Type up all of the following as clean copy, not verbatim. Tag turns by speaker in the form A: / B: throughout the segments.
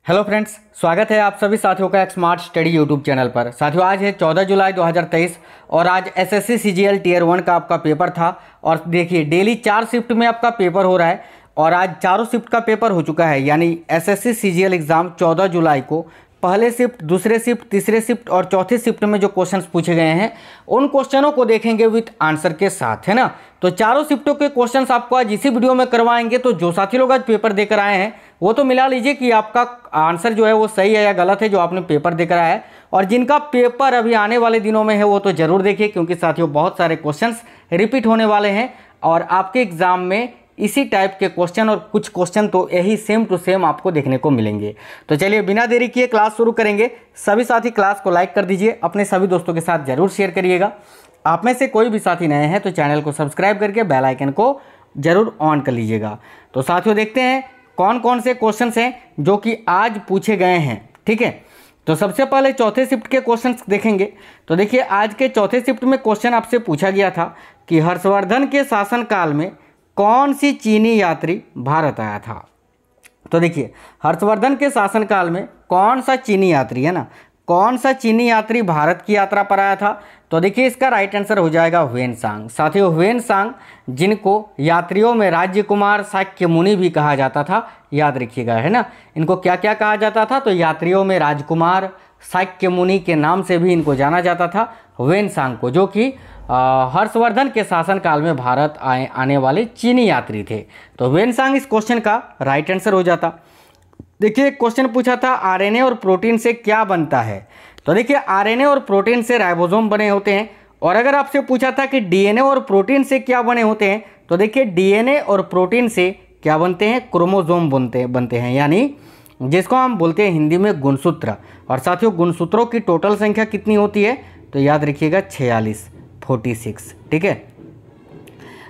A: Hello friends, स्वागत है आप सभी साथियों का एक स्मार्ट स्टडी यूट्यूब चैनल पर। साथियों, आज है 14 जुलाई 2023 और आज एसएससी सीजीएल टियर 1 का आपका पेपर था। और देखिए, डेली 4 शिफ्ट में आपका पेपर हो रहा है और आज चारों शिफ्ट का पेपर हो चुका है। यानी एसएससी सीजीएल एग्ज़ाम 14 जुलाई को पहले शिफ्ट, दूसरे शिफ्ट, तीसरे शिफ्ट और चौथे शिफ्ट में जो क्वेश्चंस पूछे गए हैं उन क्वेश्चनों को देखेंगे विथ आंसर के साथ, है ना। तो चारों शिफ्टों के क्वेश्चंस आपको आज इसी वीडियो में करवाएंगे। तो जो साथी लोग आज पेपर देकर आए हैं वो तो मिला लीजिए कि आपका आंसर जो है वो सही है या गलत है जो आपने पेपर देकर आया है। और जिनका पेपर अभी आने वाले दिनों में है वो तो ज़रूर देखिए, क्योंकि साथियों बहुत सारे क्वेश्चंस रिपीट होने वाले हैं और आपके एग्ज़ाम में इसी टाइप के क्वेश्चन और कुछ क्वेश्चन तो यही सेम टू सेम आपको देखने को मिलेंगे। तो चलिए बिना देरी किए क्लास शुरू करेंगे। सभी साथी क्लास को लाइक कर दीजिए, अपने सभी दोस्तों के साथ जरूर शेयर करिएगा। आप में से कोई भी साथी नए हैं तो चैनल को सब्सक्राइब करके बेल आइकन को जरूर ऑन कर लीजिएगा। तो साथियों देखते हैं कौन कौन से क्वेश्चंस हैं जो कि आज पूछे गए हैं, ठीक है। तो सबसे पहले चौथे शिफ्ट के क्वेश्चंस देखेंगे। तो देखिए, आज के चौथे शिफ्ट में क्वेश्चन आपसे पूछा गया था कि हर्षवर्धन के शासनकाल में कौन सी चीनी यात्री भारत आया था। तो देखिए, हर्षवर्धन के शासनकाल में कौन सा चीनी यात्री, है ना, कौन सा चीनी यात्री भारत की यात्रा पर आया था। तो देखिए, इसका राइट आंसर हो जाएगा ह्वेनसांग। साथियों, ह्वेनसांग जिनको यात्रियों में राज्यकुमार, शाक्य मुनि भी कहा जाता था, याद रखिएगा, है ना। इनको क्या क्या कहा जाता था, तो यात्रियों में राजकुमार, शाक्य मुनि के नाम से भी इनको जाना जाता था, ह्वेनसांग को, जो कि हर्षवर्धन के शासनकाल में भारत आने वाले चीनी यात्री थे। तो ह्वेनसांग इस क्वेश्चन का राइट आंसर हो जाता। देखिए, क्वेश्चन पूछा था आरएनए और प्रोटीन से क्या बनता है। तो देखिए, आरएनए और प्रोटीन से राइबोसोम बने होते हैं। और अगर आपसे पूछा था कि डीएनए और प्रोटीन से क्या बने होते हैं, तो देखिए डीएनए और प्रोटीन से क्या बनते हैं, क्रोमोसोम बनते हैं, यानी जिसको हम बोलते हैं हिंदी में गुणसूत्र। और साथियों, गुणसूत्रों की टोटल संख्या कितनी होती है, तो याद रखिएगा 46, ठीक है।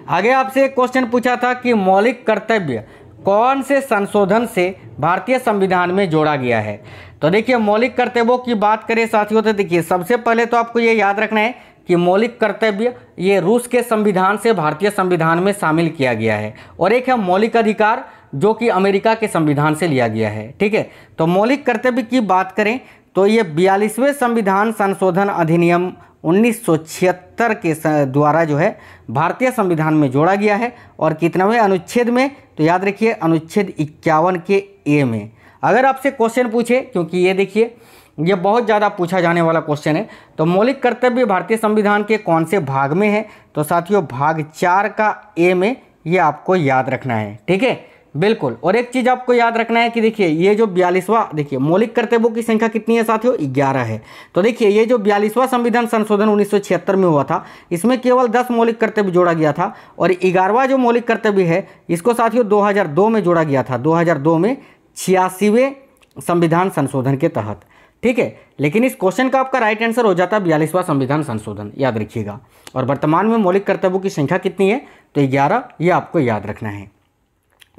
A: आगे आपसे एक क्वेश्चन पूछा था कि मौलिक कर्तव्य कौन से संशोधन से भारतीय संविधान में जोड़ा गया है। तो देखिए, मौलिक कर्तव्यों की बात करें साथियों, तो देखिए सबसे पहले तो आपको ये याद रखना है कि मौलिक कर्तव्य ये रूस के संविधान से भारतीय संविधान में शामिल किया गया है। और एक है मौलिक अधिकार जो कि अमेरिका के संविधान से लिया गया है, ठीक है। तो मौलिक कर्तव्य की बात करें तो ये 42वें संविधान संशोधन अधिनियम 1976 के द्वारा जो है भारतीय संविधान में जोड़ा गया है। और कितनावें अनुच्छेद में, तो याद रखिए अनुच्छेद 51 के ए में। अगर आपसे क्वेश्चन पूछे, क्योंकि ये देखिए ये बहुत ज़्यादा पूछा जाने वाला क्वेश्चन है, तो मौलिक कर्तव्य भारतीय संविधान के कौन से भाग में है, तो साथियों भाग 4 का ए में, ये आपको याद रखना है, ठीक है, बिल्कुल। और एक चीज़ आपको याद रखना है कि देखिए ये जो 42वां, देखिए मौलिक कर्तव्यों की संख्या कितनी है साथियों, 11 है। तो देखिए ये जो 42वां संविधान संशोधन 1976 में हुआ था, इसमें केवल 10 मौलिक कर्तव्य जोड़ा गया था। और 11वां जो मौलिक कर्तव्य है इसको साथियों 2002 में जोड़ा गया था, 2002 में 86वें संविधान संशोधन के तहत, ठीक है। लेकिन इस क्वेश्चन का आपका राइट आंसर हो जाता 42वां संविधान संशोधन, याद रखिएगा। और वर्तमान में मौलिक कर्तव्यों की संख्या कितनी है, तो 11, ये आपको याद रखना है।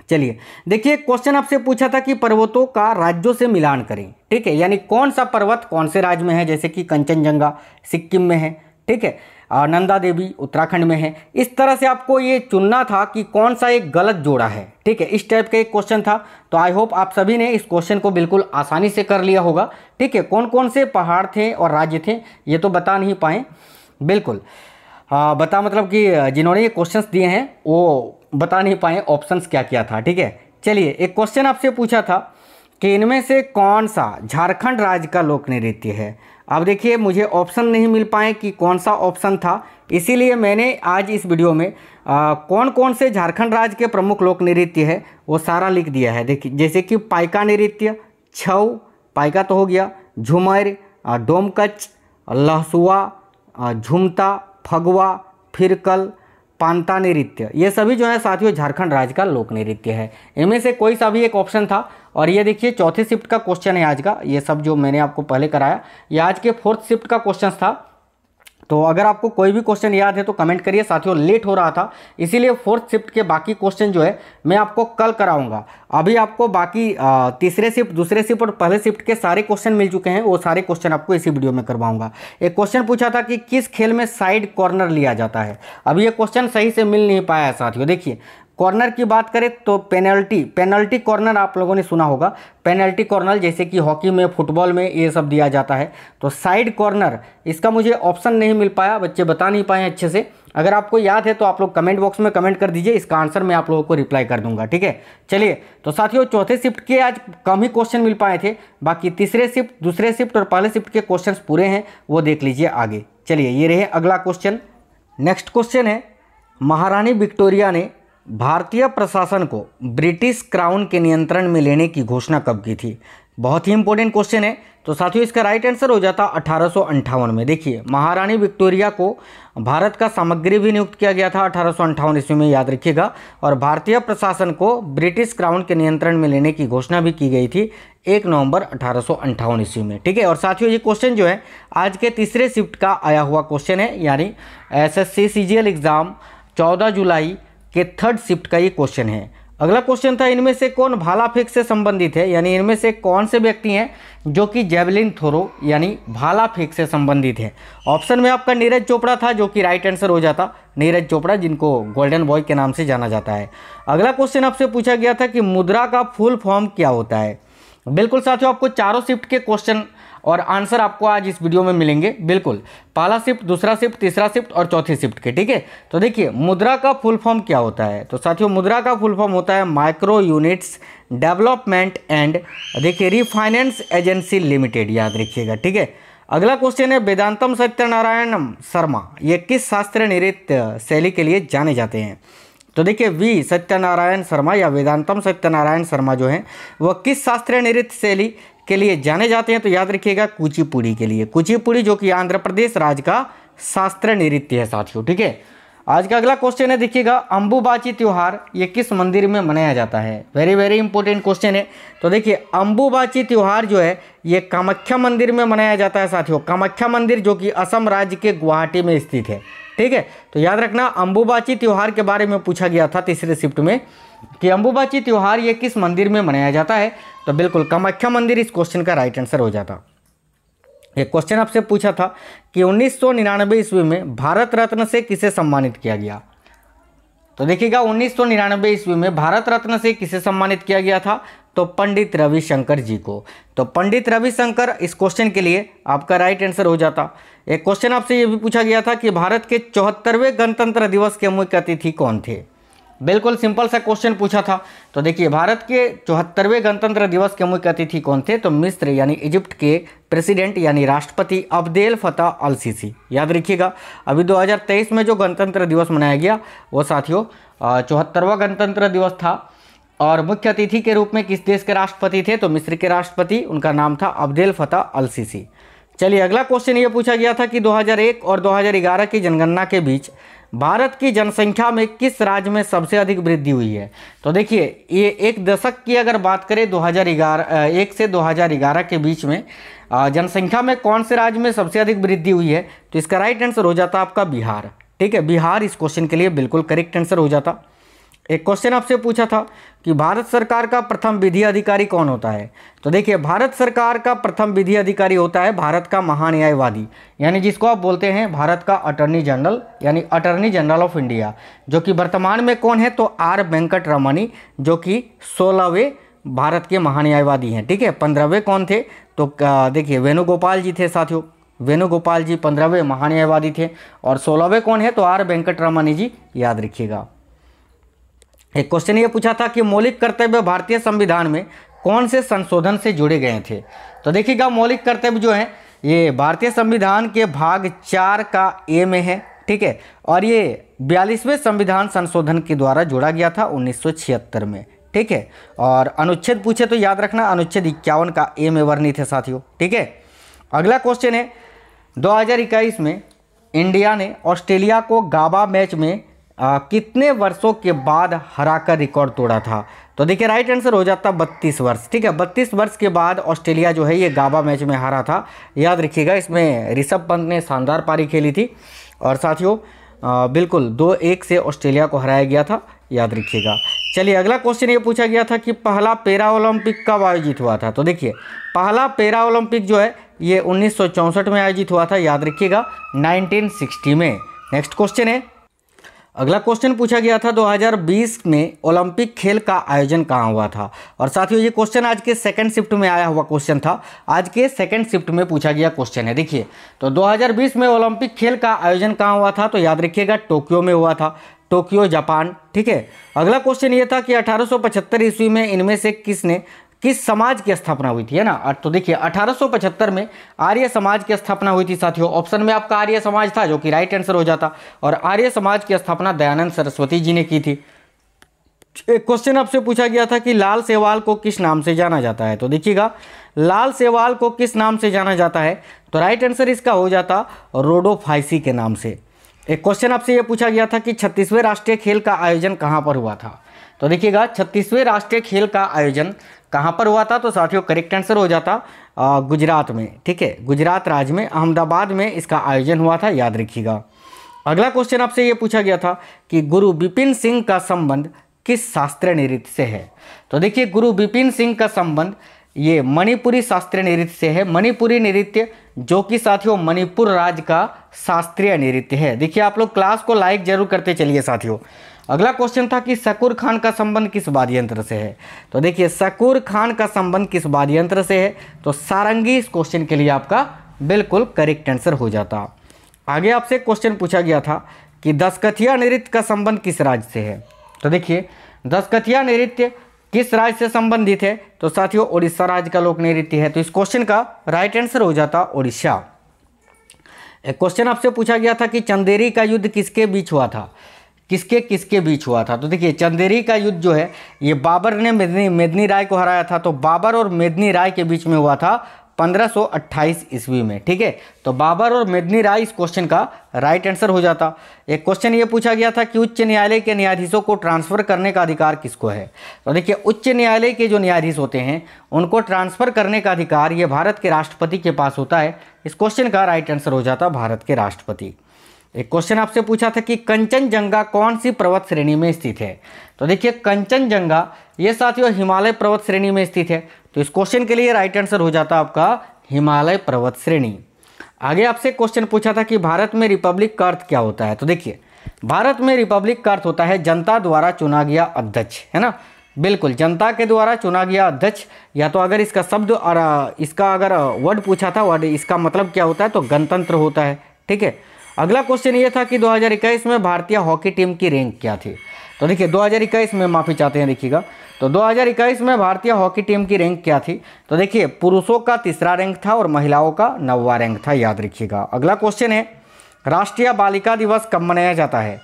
A: चलिए देखिए, क्वेश्चन आपसे पूछा था कि पर्वतों का राज्यों से मिलान करें, ठीक है, यानी कौन सा पर्वत कौन से राज्य में है, जैसे कि कंचनजंगा सिक्किम में है, ठीक है, और नंदा देवी उत्तराखंड में है। इस तरह से आपको ये चुनना था कि कौन सा एक गलत जोड़ा है, ठीक है, इस टाइप का एक क्वेश्चन था। तो आई होप आप सभी ने इस क्वेश्चन को बिल्कुल आसानी से कर लिया होगा, ठीक है। कौन कौन से पहाड़ थे और राज्य थे ये तो बता नहीं पाए, बिल्कुल बता मतलब कि जिन्होंने ये क्वेश्चंस दिए हैं वो बता नहीं पाए ऑप्शंस क्या क्या था, ठीक है। चलिए, एक क्वेश्चन आपसे पूछा था कि इनमें से कौन सा झारखंड राज्य का लोक नृत्य है। अब देखिए, मुझे ऑप्शन नहीं मिल पाए कि कौन सा ऑप्शन था, इसीलिए मैंने आज इस वीडियो में कौन कौन से झारखंड राज्य के प्रमुख लोक नृत्य है वो सारा लिख दिया है। देखिए, जैसे कि पाइका नृत्य, छऊ, पाइका तो हो गया, झूमर, डोमकच, लहसुआ, झुमता, फगवा, फिरकल, पांता नृत्य, ये सभी जो है साथियों झारखंड राज्य का लोक नृत्य है। इनमें से कोई सा भी एक ऑप्शन था। और ये देखिए चौथे शिफ्ट का क्वेश्चन है आज का, ये सब जो मैंने आपको पहले कराया ये आज के 4th शिफ्ट का क्वेश्चन था। तो अगर आपको कोई भी क्वेश्चन याद है तो कमेंट करिए साथियों, लेट हो रहा था इसीलिए 4th शिफ्ट के बाकी क्वेश्चन जो है मैं आपको कल कराऊंगा। अभी आपको बाकी तीसरे शिफ्ट, दूसरे शिफ्ट और पहले शिफ्ट के सारे क्वेश्चन मिल चुके हैं, वो सारे क्वेश्चन आपको इसी वीडियो में करवाऊंगा। एक क्वेश्चन पूछा था कि किस खेल में साइड कॉर्नर लिया जाता है। अब ये क्वेश्चन सही से मिल नहीं पाया है साथियों। देखिए कॉर्नर की बात करें तो पेनल्टी कॉर्नर आप लोगों ने सुना होगा। पेनल्टी कॉर्नर जैसे कि हॉकी में, फुटबॉल में ये सब दिया जाता है। तो साइड कॉर्नर, इसका मुझे ऑप्शन नहीं मिल पाया, बच्चे बता नहीं पाए अच्छे से। अगर आपको याद है तो आप लोग कमेंट बॉक्स में कमेंट कर दीजिए, इसका आंसर मैं आप लोगों को रिप्लाई कर दूंगा, ठीक है। चलिए, तो साथियों चौथे शिफ्ट के आज कम ही क्वेश्चन मिल पाए थे, बाकी तीसरे शिफ्ट, दूसरे शिफ्ट और पहले शिफ्ट के क्वेश्चन पूरे हैं, वो देख लीजिए आगे। चलिए, ये रहे अगला क्वेश्चन। नेक्स्ट क्वेश्चन है, महारानी विक्टोरिया ने भारतीय प्रशासन को ब्रिटिश क्राउन के नियंत्रण में लेने की घोषणा कब की थी? बहुत ही इंपॉर्टेंट क्वेश्चन है। तो साथियों इसका राइट आंसर हो जाता 1858 में। देखिए, महारानी विक्टोरिया को भारत का सामग्री भी नियुक्त किया गया था 1858 ईस्वी में, याद रखिएगा। और भारतीय प्रशासन को ब्रिटिश क्राउन के नियंत्रण में लेने की घोषणा भी की गई थी 1 नवंबर 1858 ईस्वी में, ठीक है। और साथियों ये क्वेश्चन जो है आज के तीसरे शिफ्ट का आया हुआ क्वेश्चन है, यानी SSC CGL एग्जाम 14 जुलाई के थर्ड शिफ्ट का ये क्वेश्चन है। अगला क्वेश्चन था, इनमें से कौन भाला फेंक से संबंधित है, यानी इनमें से कौन से व्यक्ति हैं जो कि जेवलिन थ्रो यानी भाला फेंक से संबंधित है? ऑप्शन में आपका नीरज चोपड़ा था, जो कि राइट आंसर हो जाता। नीरज चोपड़ा, जिनको गोल्डन बॉय के नाम से जाना जाता है। अगला क्वेश्चन आपसे पूछा गया था कि मुद्रा का फुल फॉर्म क्या होता है? बिल्कुल साथियों, आपको चारों शिफ्ट के क्वेश्चन और आंसर आपको आज इस वीडियो में मिलेंगे। बिल्कुल, पहला शिफ्ट, दूसरा शिफ्ट, तीसरा शिफ्ट और चौथी शिफ्ट के, ठीक है। तो देखिए, मुद्रा का फुल फॉर्म क्या होता है? तो साथियों मुद्रा का फुल फॉर्म होता है माइक्रो यूनिट्स डेवलपमेंट एंड, देखिए, रिफाइनेंस एजेंसी लिमिटेड, याद रखिएगा, ठीक है। अगला क्वेश्चन है, वेदांतम सत्यनारायण शर्मा ये किस शास्त्रीय नृत्य शैली के लिए जाने जाते हैं? तो देखिए, वी सत्यनारायण शर्मा या वेदांतम सत्यनारायण शर्मा जो हैं वह किस शास्त्रीय नृत्य शैली के लिए जाने जाते हैं? तो याद रखिएगा, कुचिपुड़ी के लिए। कुचिपुड़ी जो कि आंध्र प्रदेश राज्य का शास्त्रीय नृत्य है साथियों, ठीक है। आज का अगला क्वेश्चन है, देखिएगा, अंबुबाची त्योहार ये किस मंदिर में मनाया जाता है? वेरी वेरी इंपॉर्टेंट क्वेश्चन है। तो देखिए, अंबुबाची त्योहार जो है ये कामाख्या मंदिर में मनाया जाता है साथियों। कामाख्या मंदिर जो कि असम राज्य के गुवाहाटी में स्थित है, ठीक है। तो याद रखना, अंबुबाची त्योहार के बारे में पूछा गया था तीसरे शिफ्ट में कि अंबुबाची त्योहार ये किस मंदिर में मनाया जाता है? तो बिल्कुल कामाख्या मंदिर इस क्वेश्चन का राइट आंसर हो जाता। एक क्वेश्चन आपसे पूछा था कि 1999 ईस्वी में भारत रत्न से किसे सम्मानित किया गया? तो देखिएगा, 1999 ईस्वी में भारत रत्न से किसे सम्मानित किया गया था? तो पंडित रविशंकर जी को। तो पंडित रविशंकर इस क्वेश्चन के लिए आपका राइट आंसर हो जाता। एक क्वेश्चन आपसे ये भी पूछा गया था कि भारत के 74वें गणतंत्र दिवस के मुख्य अतिथि कौन थे? बिल्कुल सिंपल सा क्वेश्चन पूछा था। तो देखिए, भारत के 74वें गणतंत्र दिवस के मुख्य अतिथि कौन थे? तो मिस्र यानी इजिप्ट के प्रेसिडेंट यानी राष्ट्रपति अब्देल फतह अल सीसी, याद रखिएगा। अभी 2023 में जो गणतंत्र दिवस मनाया गया वो साथियों 74वां गणतंत्र दिवस था। और मुख्य अतिथि के रूप में किस देश के राष्ट्रपति थे? तो मिस्र के राष्ट्रपति, उनका नाम था अब्देल फतह अल सीसी। चलिए, अगला क्वेश्चन ये पूछा गया था कि 2001 और 2011 की जनगणना के बीच भारत की जनसंख्या में किस राज्य में सबसे अधिक वृद्धि हुई है? तो देखिए, ये एक दशक की अगर बात करें 2001 से 2011 के बीच में जनसंख्या में कौन से राज्य में सबसे अधिक वृद्धि हुई है? तो इसका राइट आंसर हो जाता आपका बिहार, ठीक है। बिहार इस क्वेश्चन के लिए बिल्कुल करेक्ट आंसर हो जाता। एक क्वेश्चन आपसे पूछा था कि भारत सरकार का प्रथम विधि अधिकारी कौन होता है? तो देखिए, भारत सरकार का प्रथम विधि अधिकारी होता है भारत का महान्यायवादी, यानी जिसको आप बोलते हैं भारत का अटॉर्नी जनरल, यानी अटॉर्नी जनरल ऑफ इंडिया, जो कि वर्तमान में कौन है? तो आर वेंकट रमणी, जो कि 16वें भारत के महान्यायवादी हैं, ठीक है। 15वें कौन थे? तो देखिए, वेणुगोपाल जी थे साथियों। वेणुगोपाल जी 15वें महान्यायवादी थे। और 16वें कौन है? तो आर वेंकट रमणी जी, याद रखिएगा। एक क्वेश्चन ये पूछा था कि मौलिक कर्तव्य भारतीय संविधान में कौन से संशोधन से जुड़े गए थे? तो देखिएगा, मौलिक कर्तव्य जो है ये भारतीय संविधान के भाग 4 का ए में है, ठीक है। और ये 42वें संविधान संशोधन के द्वारा जोड़ा गया था 1976 में, ठीक है। और अनुच्छेद पूछे तो याद रखना, अनुच्छेद 51 का ए में वर्णित है साथियों, ठीक है। अगला क्वेश्चन है, 2021 में इंडिया ने ऑस्ट्रेलिया को गाबा मैच में कितने वर्षों के बाद हराकर रिकॉर्ड तोड़ा था? तो देखिए, राइट आंसर हो जाता 32 वर्ष, ठीक है। 32 वर्ष के बाद ऑस्ट्रेलिया जो है ये गाबा मैच में हारा था, याद रखिएगा। इसमें ऋषभ पंत ने शानदार पारी खेली थी और साथियों बिल्कुल 2-1 से ऑस्ट्रेलिया को हराया गया था, याद रखिएगा। चलिए, अगला क्वेश्चन ये पूछा गया था कि पहला पैरा ओलंपिक कब आयोजित हुआ था? तो देखिए, पहला पैरा ओलंपिक जो है ये 1964 में आयोजित हुआ था, याद रखिएगा, 1960 में। नेक्स्ट क्वेश्चन है, अगला क्वेश्चन पूछा गया था 2020 में ओलंपिक खेल का आयोजन कहाँ हुआ था। और साथियों ये क्वेश्चन आज के सेकंड शिफ्ट में आया हुआ क्वेश्चन था, आज के सेकंड शिफ्ट में पूछा गया क्वेश्चन है। देखिए तो 2020 में ओलंपिक खेल का आयोजन कहाँ हुआ था, तो याद रखिएगा टोक्यो में हुआ था, टोक्यो जापान। ठीक है, अगला क्वेश्चन ये था कि 1875 ईस्वी में इनमें से किस समाज की स्थापना हुई थी, है ना। तो देखिए 1875 में आर्य समाज की स्थापना हुई थी साथियों। ऑप्शन में आपका आर्य समाज था जो कि राइट आंसर हो जाता, और आर्य समाज की स्थापना दयानंद सरस्वती जी ने की थी। एक क्वेश्चन आपसे पूछा गया था कि लाल सेवाल को किस नाम से जाना जाता है, तो देखिएगा लाल सेवाल को किस नाम से जाना जाता है, तो राइट आंसर इसका हो जाता रोडोफाइसी के नाम से। एक क्वेश्चन आपसे यह पूछा गया था कि 36वें राष्ट्रीय खेल का आयोजन कहाँ पर हुआ था, तो देखिएगा 36वें राष्ट्रीय खेल का आयोजन कहाँ पर हुआ था, तो साथियों करेक्ट आंसर हो जाता गुजरात में। ठीक है, गुजरात राज्य में अहमदाबाद में इसका आयोजन हुआ था, याद रखिएगा। अगला क्वेश्चन आपसे ये पूछा गया था कि गुरु बिपिन सिंह का संबंध किस शास्त्रीय नृत्य से है, तो देखिए गुरु बिपिन सिंह का संबंध ये मणिपुरी शास्त्रीय नृत्य से है। मणिपुरी नृत्य जो कि साथियों मणिपुर राज्य का शास्त्रीय नृत्य है। देखिए आप लोग क्लास को लाइक जरूर करते चलिए साथियों। अगला क्वेश्चन था कि शकूर खान का संबंध किस वाद्य यंत्र से है, तो देखिए शकूर खान का संबंध किस वाद्य यंत्र से है, तो सारंगी इस क्वेश्चन के लिए आपका बिल्कुल करेक्ट आंसर हो जाता। आगे आपसे क्वेश्चन पूछा गया था कि दशकथिया नृत्य का संबंध किस राज्य से है, तो देखिए दशकथिया नृत्य किस राज्य से संबंधित है, तो साथियों उड़ीसा राज्य का लोक नृत्य है, तो इस क्वेश्चन का राइट आंसर हो जाता उड़ीसा। एक क्वेश्चन आपसे पूछा गया था कि चंदेरी का युद्ध किसके बीच हुआ था, किसके बीच हुआ था, तो देखिए चंदेरी का युद्ध जो है ये बाबर ने मेदिनी राय को हराया था, तो बाबर और मेदिनी राय के बीच में हुआ था 1528 ईस्वी में। ठीक है, तो बाबर और मेदिनी राय इस क्वेश्चन का राइट आंसर हो जाता। एक क्वेश्चन ये पूछा गया था कि उच्च न्यायालय के न्यायाधीशों को ट्रांसफर करने का अधिकार किसको है, तो देखिए उच्च न्यायालय के जो न्यायाधीश होते हैं उनको ट्रांसफर करने का अधिकार ये भारत के राष्ट्रपति के पास होता है। इस क्वेश्चन का राइट आंसर हो जाता भारत के राष्ट्रपति। एक क्वेश्चन आपसे पूछा था कि कंचनजंगा कौन सी पर्वत श्रेणी में स्थित है, तो देखिए कंचनजंगा ये साथियों हिमालय पर्वत श्रेणी में स्थित है, तो इस क्वेश्चन के लिए राइट आंसर हो जाता आपका हिमालय पर्वत श्रेणी। आगे आपसे क्वेश्चन पूछा था कि भारत में रिपब्लिक का अर्थ क्या होता है, तो देखिए भारत में रिपब्लिक का अर्थ होता है जनता द्वारा चुना गया अध्यक्ष, है ना। बिल्कुल जनता के द्वारा चुना गया अध्यक्ष, या तो अगर इसका शब्द और इसका अगर वर्ड पूछा था, वर्ड इसका मतलब क्या होता है, तो गणतंत्र होता है। ठीक है, अगला क्वेश्चन ये था कि 2021 में भारतीय हॉकी टीम की रैंक क्या थी, तो देखिए 2021 में माफ़ी चाहते हैं देखिएगा, तो 2021 में भारतीय हॉकी टीम की रैंक क्या थी, तो देखिए पुरुषों का 3रा रैंक था और महिलाओं का 9वां रैंक था, याद रखिएगा। अगला क्वेश्चन है राष्ट्रीय बालिका दिवस कब मनाया जाता है,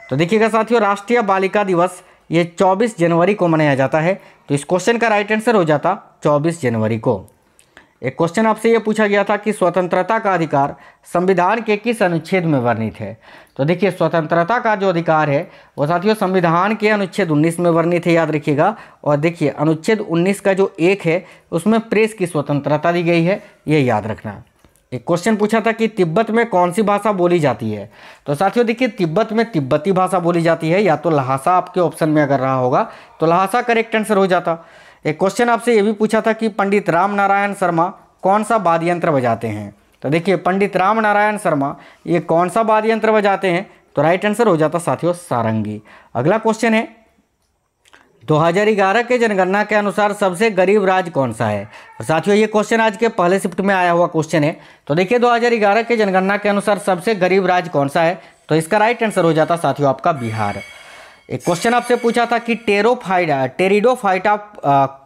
A: तो देखिएगा साथियों राष्ट्रीय बालिका दिवस ये 24 जनवरी को मनाया जाता है, तो इस क्वेश्चन का राइट आंसर हो जाता 24 जनवरी को। एक क्वेश्चन आपसे यह पूछा गया था कि स्वतंत्रता का अधिकार संविधान के किस अनुच्छेद में वर्णित है, तो देखिए स्वतंत्रता का जो अधिकार है वो साथियों संविधान के अनुच्छेद 19 में वर्णित है, याद रखिएगा। और देखिए अनुच्छेद 19 का जो 1 है उसमें प्रेस की स्वतंत्रता दी गई है, ये याद रखना। एक क्वेश्चन पूछा था कि तिब्बत में कौन सी भाषा बोली जाती है, तो साथियों देखिए तिब्बत में तिब्बती भाषा बोली जाती है, या तो लहासा आपके ऑप्शन में अगर रहा होगा तो लहासा करेक्ट आंसर हो जाता। एक क्वेश्चन आपसे ये भी पूछा था कि पंडित राम नारायण शर्मा कौन सा वाद्य यंत्र बजाते हैं, तो देखिए पंडित राम नारायण शर्मा ये कौन सा वाद्य यंत्र बजाते हैं, तो राइट आंसर हो जाता साथियों सारंगी। अगला क्वेश्चन है 2011 के जनगणना के अनुसार सबसे गरीब राज्य कौन सा है, और साथियों ये क्वेश्चन आज के पहले शिफ्ट में आया हुआ क्वेश्चन है। तो देखिए 2011 के जनगणना के अनुसार सबसे गरीब राज्य कौन सा है, तो इसका राइट आंसर हो जाता साथियों आपका बिहार। एक क्वेश्चन आपसे पूछा था कि टेरिडोफाइटा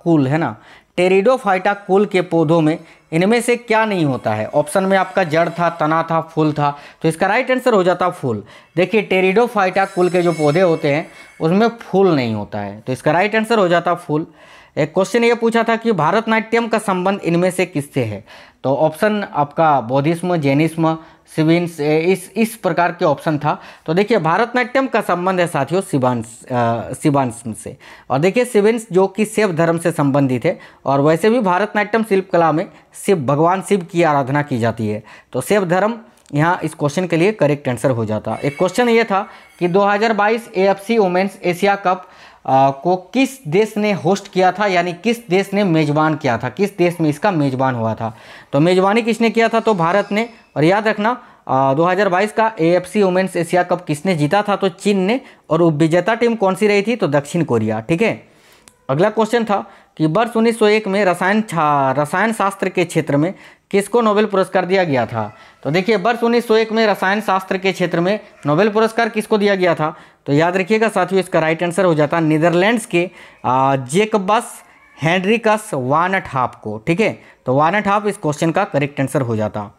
A: कुल, है ना, टेरिडोफाइटा कुल के पौधों में इनमें से क्या नहीं होता है, ऑप्शन में आपका जड़ था, तना था, फूल था, तो इसका राइट आंसर हो जाता फूल। देखिए टेरिडोफाइटा कुल के जो पौधे होते हैं उसमें फूल नहीं होता है, तो इसका राइट आंसर हो जाता फूल। एक क्वेश्चन ये पूछा था कि भारतनाट्यम का संबंध इनमें से किससे है, तो ऑप्शन आपका बौद्धिज्म, जैनिज्म, शिवांश, इस प्रकार के ऑप्शन था। तो देखिए भारतनाट्यम का संबंध है साथियों शिवांश से, और देखिए शिवांश जो कि शिव धर्म से संबंधित है, और वैसे भी भारतनाट्यम शिल्प कला में भगवान शिव की आराधना की जाती है, तो शिव धर्म यहाँ इस क्वेश्चन के लिए करेक्ट आंसर हो जाता। एक क्वेश्चन ये था कि 2022 AFC वुमेन्स एशिया कप को किस देश ने होस्ट किया था, यानी किस देश ने मेजबान किया था, किस देश में इसका मेजबान हुआ था, तो मेजबानी किसने किया था, तो भारत ने। और याद रखना 2022 का AFC वुमेन्स एशिया कप किसने जीता था? तो चीन ने। और उपविजेता टीम कौन सी रही थी? तो दक्षिण कोरिया। ठीक है, अगला क्वेश्चन था कि वर्ष 1901 में रसायन शास्त्र के क्षेत्र में किसको नोबेल पुरस्कार दिया गया था? तो देखिए, वर्ष 1901 में रसायन शास्त्र के क्षेत्र में नोबेल पुरस्कार किसको दिया गया था? तो याद रखिएगा साथियों, इसका राइट आंसर हो जाता नीदरलैंड्स के जेकबस हेनरिकस वानट हाफ को। ठीक है, तो वानट हाफ इस क्वेश्चन का करेक्ट आंसर हो जाता।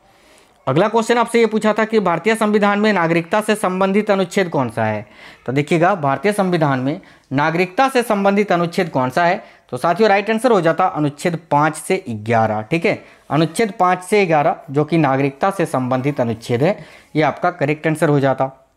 A: अगला क्वेश्चन आपसे ये पूछा था कि भारतीय संविधान में नागरिकता से संबंधित अनुच्छेद कौन सा है? तो देखिएगा, भारतीय संविधान में नागरिकता से संबंधित अनुच्छेद कौन सा है? तो साथियों राइट आंसर हो जाता अनुच्छेद 5 से 11। ठीक है, अनुच्छेद 5 से 11 जो कि नागरिकता से संबंधित अनुच्छेद है, ये आपका करेक्ट आंसर हो जाता।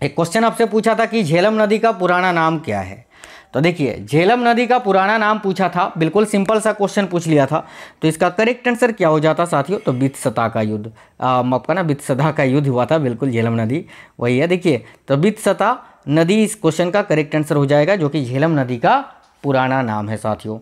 A: एक क्वेश्चन आपसे पूछा था कि झेलम नदी का पुराना नाम क्या है? तो देखिए, झेलम नदी का पुराना नाम पूछा था, बिल्कुल सिंपल सा क्वेश्चन पूछ लिया था, तो इसका करेक्ट आंसर क्या हो जाता साथियों? तो बित्सदा का युद्ध, आपका ना बित्सदा का युद्ध हुआ था, बिल्कुल झेलम नदी वही है। देखिए, तो बित्सदा नदी इस क्वेश्चन का करेक्ट आंसर हो जाएगा, जो कि झेलम नदी का पुराना नाम है साथियों।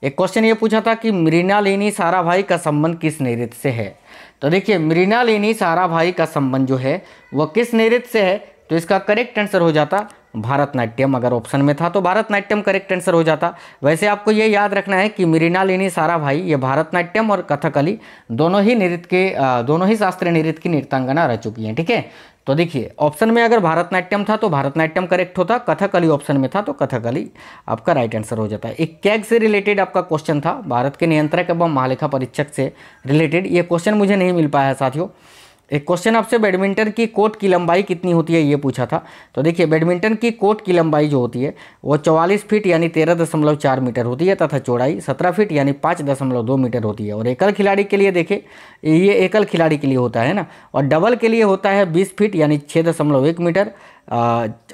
A: एक क्वेश्चन ये पूछा था कि मृणालिनी साराभाई का संबंध किस नृत्य से है? तो देखिए, मृणालिनी साराभाई का संबंध जो है वह किस नृत्य से है? तो इसका करेक्ट आंसर हो जाता भारतनाट्यम। अगर ऑप्शन में था तो भारतनाट्यम करेक्ट आंसर हो जाता। वैसे आपको ये याद रखना है कि मृणालिनी साराभाई ये भारतनाट्यम और कथकली दोनों ही शास्त्रीय नृत्य की नृत्यांगना रह चुकी हैं। ठीक है, तो देखिए, ऑप्शन में अगर भारतनाट्यम था तो भारतनाट्यम करेक्ट होता, कथकली ऑप्शन में था तो कथकली आपका राइट आंसर हो जाता है। एक कैग से रिलेटेड आपका क्वेश्चन था, भारत के नियंत्रक एवं महालेखा परीक्षक से रिलेटेड। ये क्वेश्चन मुझे नहीं मिल पाया है साथियों। एक क्वेश्चन आपसे बैडमिंटन की कोर्ट की लंबाई कितनी होती है ये पूछा था। तो देखिए, बैडमिंटन की कोर्ट की लंबाई जो होती है वो 44 फीट यानी 13.4 मीटर होती है तथा चौड़ाई 17 फीट यानी 5.2 मीटर होती है। और एकल खिलाड़ी के लिए देखें, ये एकल खिलाड़ी के लिए होता है ना, और डबल के लिए होता है 20 फीट यानी 6.1 मीटर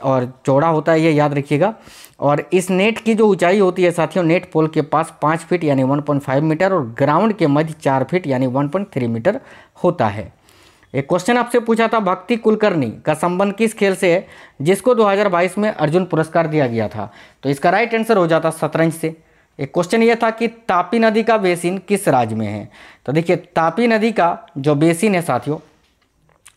A: और चौड़ा होता है, ये याद रखिएगा। और इस नेट की जो ऊंचाई होती है साथियों, नेट पोल के पास 5 फीट यानी 1.5 मीटर और ग्राउंड के मध्य 4 फीट यानी 1.3 मीटर होता है। एक क्वेश्चन आपसे पूछा था भक्ति कुलकर्णी का संबंध किस खेल से है जिसको 2022 में अर्जुन पुरस्कार दिया गया था? तो इसका राइट आंसर हो जाता शतरंज से। एक क्वेश्चन ये था कि तापी नदी का बेसिन किस राज्य में है? तो देखिए, तापी नदी का जो बेसिन है साथियों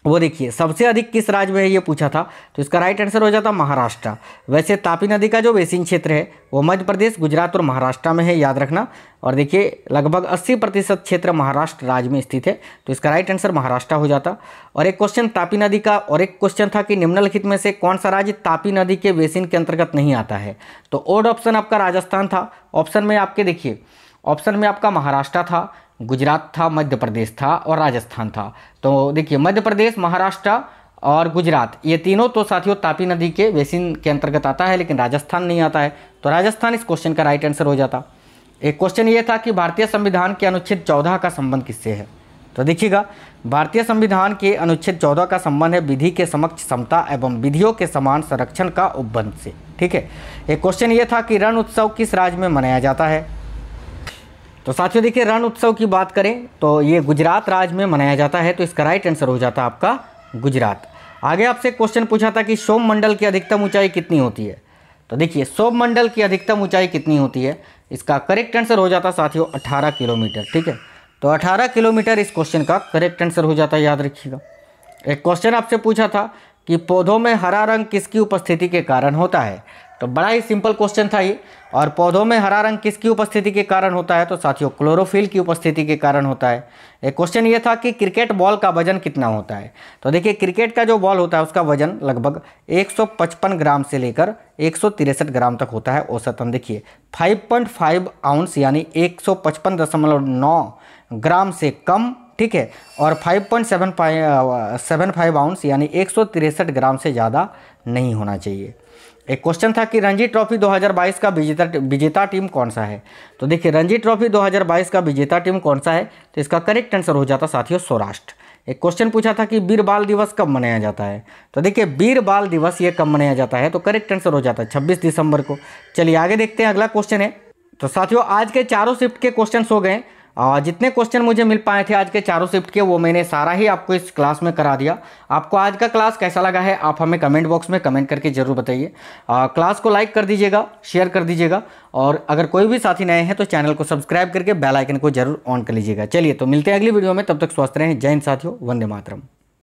A: वो देखिए सबसे अधिक किस राज्य में है ये पूछा था, तो इसका राइट आंसर हो जाता महाराष्ट्र। वैसे तापी नदी का जो बेसिन क्षेत्र है वो मध्य प्रदेश, गुजरात और महाराष्ट्र में है, याद रखना। और देखिए, लगभग 80% क्षेत्र महाराष्ट्र राज्य में स्थित है, तो इसका राइट आंसर महाराष्ट्र हो जाता। और एक क्वेश्चन तापी नदी का, और एक क्वेश्चन था कि निम्नलिखित में से कौन सा राज्य तापी नदी के बेसिन के अंतर्गत नहीं आता है? तो ओड ऑप्शन आपका राजस्थान था। ऑप्शन में आपके देखिए, ऑप्शन में आपका महाराष्ट्र था, गुजरात था, मध्य प्रदेश था और राजस्थान था। तो देखिए, मध्य प्रदेश, महाराष्ट्र और गुजरात ये तीनों तो साथियों तापी नदी के बेसिन के अंतर्गत आता है, लेकिन राजस्थान नहीं आता है, तो राजस्थान इस क्वेश्चन का राइट आंसर हो जाता। एक क्वेश्चन ये था कि भारतीय संविधान के अनुच्छेद 14 का संबंध किससे है? तो देखिएगा, भारतीय संविधान के अनुच्छेद 14 का संबंध है विधि के समक्ष समता एवं विधियों के समान संरक्षण का उपबंध से। ठीक है, एक क्वेश्चन ये था कि रण उत्सव किस राज्य में मनाया जाता है? तो साथियों देखिए, रण उत्सव की बात करें तो ये गुजरात राज्य में मनाया जाता है, तो इसका राइट आंसर हो जाता आपका गुजरात। आगे आपसे क्वेश्चन पूछा था कि सौममंडल की अधिकतम ऊंचाई कितनी होती है? तो देखिए, सौममंडल की अधिकतम ऊंचाई कितनी होती है? इसका करेक्ट आंसर हो जाता साथियों 18 किलोमीटर। ठीक है, तो 18 किलोमीटर इस क्वेश्चन का करेक्ट आंसर हो जाता है, याद रखिएगा। एक क्वेश्चन आपसे पूछा था कि पौधों में हरा रंग किसकी उपस्थिति के कारण होता है? तो बड़ा ही सिंपल क्वेश्चन था ये। और पौधों में हरा रंग किसकी उपस्थिति के कारण होता है? तो साथियों क्लोरोफिल की उपस्थिति के कारण होता है। एक क्वेश्चन ये था कि क्रिकेट बॉल का वजन कितना होता है? तो देखिए, क्रिकेट का जो बॉल होता है उसका वजन लगभग 155 ग्राम से लेकर 163 ग्राम तक होता है औसतन। देखिए, 5.5 आउंस यानी 155.9 ग्राम से कम, ठीक है, और 5.75 आउंस यानी 163 ग्राम से ज़्यादा नहीं होना चाहिए। एक क्वेश्चन था कि रणजी ट्रॉफी 2022 का विजेता टीम कौन सा है? तो देखिए, रणजी ट्रॉफी 2022 का विजेता टीम कौन सा है? तो इसका करेक्ट आंसर हो जाता साथियों सौराष्ट्र। एक क्वेश्चन पूछा था कि वीर बाल दिवस कब मनाया जाता है? तो देखिए, वीर बाल दिवस ये कब मनाया जाता है? तो करेक्ट आंसर हो जाता है 26 दिसंबर को। चलिए आगे देखते हैं, अगला क्वेश्चन है। तो साथियों, आज के चारों शिफ्ट के क्वेश्चन हो गए। जितने क्वेश्चन मुझे मिल पाए थे आज के चारों शिफ्ट के, वो मैंने सारा ही आपको इस क्लास में करा दिया। आपको आज का क्लास कैसा लगा है आप हमें कमेंट बॉक्स में कमेंट करके जरूर बताइए। क्लास को लाइक कर दीजिएगा, शेयर कर दीजिएगा, और अगर कोई भी साथी नए हैं तो चैनल को सब्सक्राइब करके बेल आइकन को जरूर ऑन कर लीजिएगा। चलिए, तो मिलते हैं अगली वीडियो में, तब तक स्वस्थ रहें। जय हिंद साथियों, वंदे मातरम।